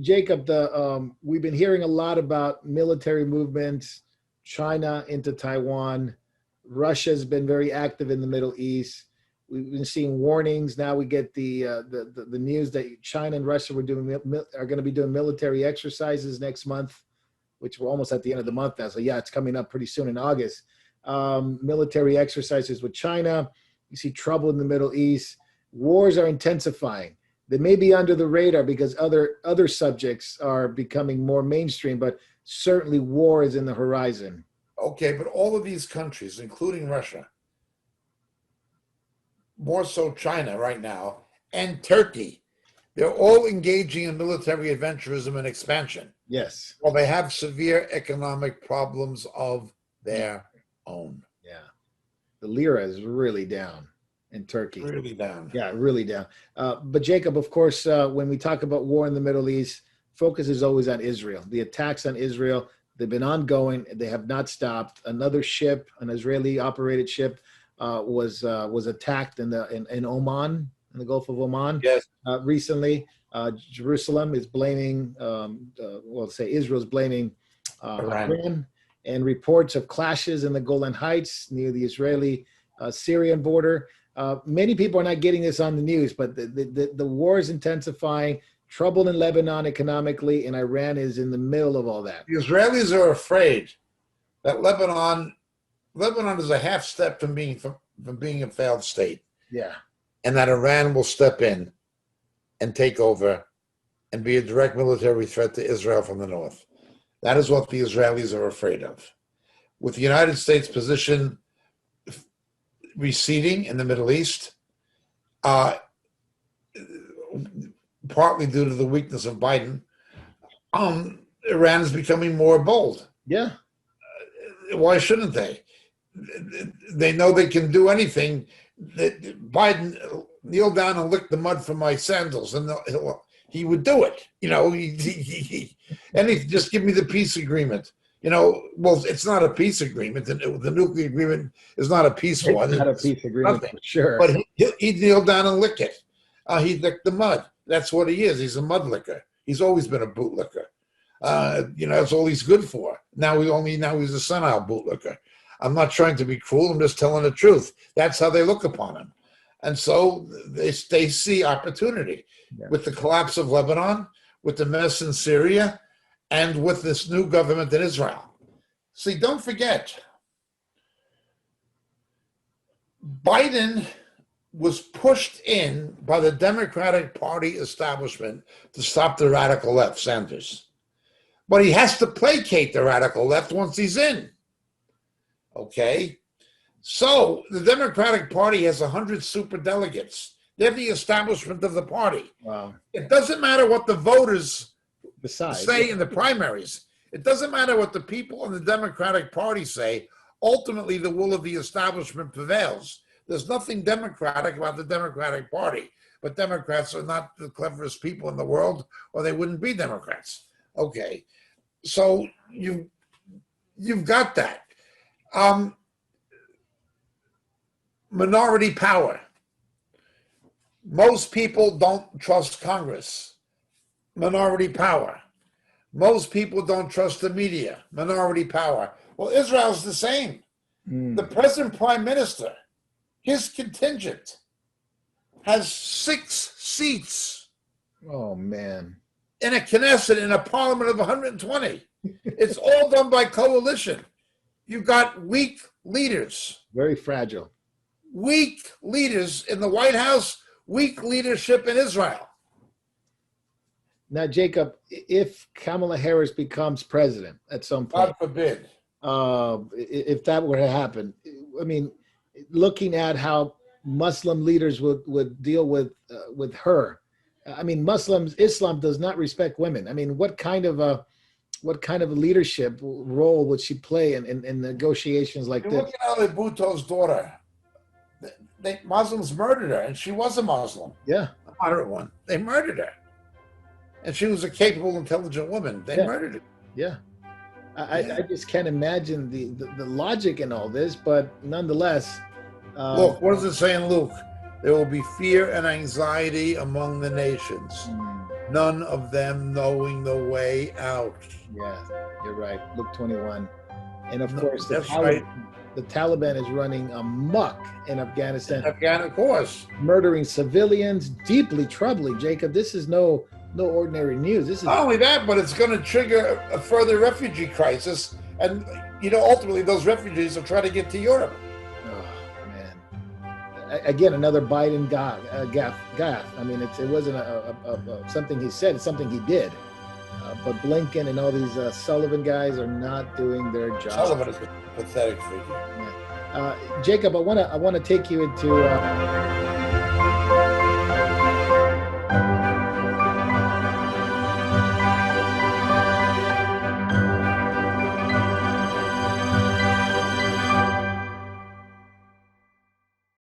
Jacob, we've been hearing a lot about military movements, China into Taiwan. Russia's been very active in the Middle East. We've been seeing warnings. Now we get the news that China and Russia are going to be doing military exercises next month, which we're almost at the end of the month now. So yeah, it's coming up pretty soon in August. Military exercises with China. You see trouble in the Middle East. Wars are intensifying. They may be under the radar because other subjects are becoming more mainstream, but certainly war is in the horizon. Okay, but all of these countries, including Russia, more so China right now, and Turkey, they're all engaging in military adventurism and expansion. Yes. Well, they have severe economic problems of their own. Yeah. The lira is really down in Turkey. Really down. Yeah, really down. But Jacob, of course, when we talk about war in the Middle East, focus is always on Israel. The attacks on Israel, they've been ongoing. They have not stopped. Another ship, an Israeli-operated ship, was attacked in Oman, in the Gulf of Oman. Yes. Recently, Jerusalem is blaming, Israel's blaming Iran, and reports of clashes in the Golan Heights near the Israeli-Syrian border. Many people are not getting this on the news, but the war is intensifying. Trouble in Lebanon economically, and Iran is in the middle of all that. The Israelis are afraid that Lebanon is a half step from being a failed state. Yeah. And that Iran will step in and take over and be a direct military threat to Israel from the north. That is what the Israelis are afraid of. With the United States position receding in the Middle East, partly due to the weakness of Biden, Iran is becoming more bold. Yeah. Why shouldn't they? They know they can do anything. Biden, kneel down and lick the mud from my sandals, and he would do it. And he just give me the peace agreement. Well, it's not a peace agreement. The nuclear agreement is not a peaceful one. It's not a peace agreement, for sure. But he'd kneel down and lick it. He'd lick the mud. That's what he is. He's a mud licker. He's always been a bootlicker. That's all he's good for. Now he's a senile bootlicker. I'm not trying to be cruel. I'm just telling the truth. That's how they look upon him. And so they see opportunity with the collapse of Lebanon, with the mess in Syria, and with this new government in Israel. See, don't forget, Biden was pushed in by the Democratic Party establishment to stop the radical left, Sanders. But he has to placate the radical left once he's in. Okay? So the Democratic Party has 100 superdelegates. They're the establishment of the party. Wow. It doesn't matter what the voters say in the primaries. It doesn't matter what the people in the Democratic Party say. Ultimately, the will of the establishment prevails. There's nothing democratic about the Democratic Party, but Democrats are not the cleverest people in the world, or they wouldn't be Democrats. Okay, so you've got that. Minority power. Most people don't trust Congress. Minority power. Most people don't trust the media. Minority power. Well, Israel's the same. The present prime minister, his contingent, has 6 seats. Oh, man. In a Knesset, in a parliament of 120. It's all done by coalition. You've got weak leaders. Very fragile. Weak leaders in the White House, weak leadership in Israel. Now, Jacob, if Kamala Harris becomes president at some point, God forbid, if that were to happen, I mean, looking at how Muslim leaders would deal with her, I mean, Islam does not respect women. I mean, what kind of a leadership role would she play in negotiations like this? Look at Ali Bhutto's daughter. Muslims murdered her, and she was a Muslim. Yeah, a moderate one. They murdered her, and she was a capable, intelligent woman. They murdered her. Yeah, I just can't imagine the logic in all this, but nonetheless. Look, what does it say in Luke? There will be fear and anxiety among the nations. none of them knowing the way out. Yeah, you're right. Luke 21. And of No, course, that's right. the Taliban is running amok in Afghanistan, Afghan, of course. murdering civilians, deeply troubling. Jacob, this is no ordinary news. This is Not only that, but it's going to trigger a further refugee crisis. And, ultimately those refugees will try to get to Europe. oh man. Again, another Biden gaffe. I mean, it wasn't something he said; it's something he did. But Blinken and all these Sullivan guys are not doing their job. Sullivan is a pathetic figure. Jacob, I want to take you into.